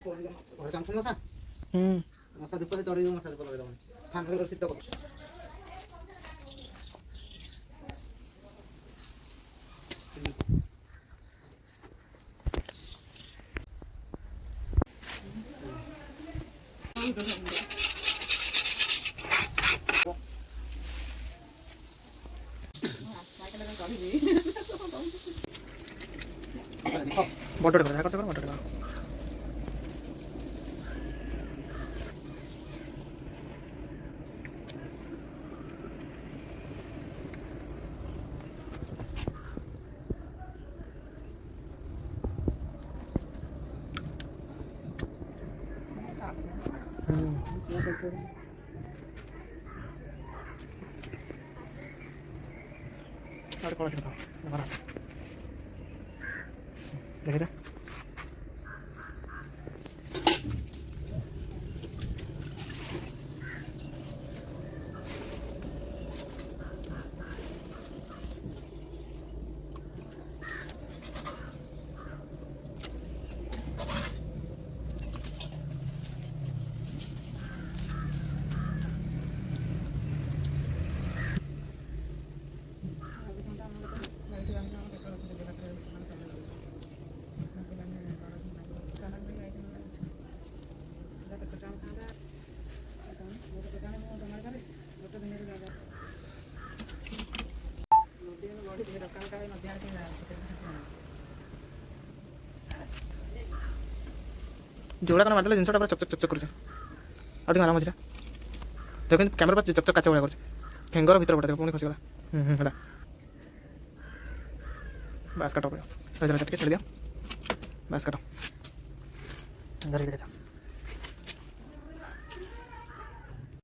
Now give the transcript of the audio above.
ଘରେ କାମ ମଶା ମଶା ଧୂପ ସେ ଚଢ଼େଇ ମଶା ଧୂପ ଲଗେଇଦେବନି ଫ୍ୟାନ୍ ଶୀତ କରୁଛି। ବଟରେ କର ଯାହା ବଟରେ କର। আর কলা ছিল তো দেখে जोड़ा का मारदेले जिनसटा चक चक चक कर आराम मझे देख कैमरा पर चक चक काचा भाया कर फिंगर भर पड़ा पुणी खसीगला है बास काट छाड़ दिया बास काट धीरे धीरे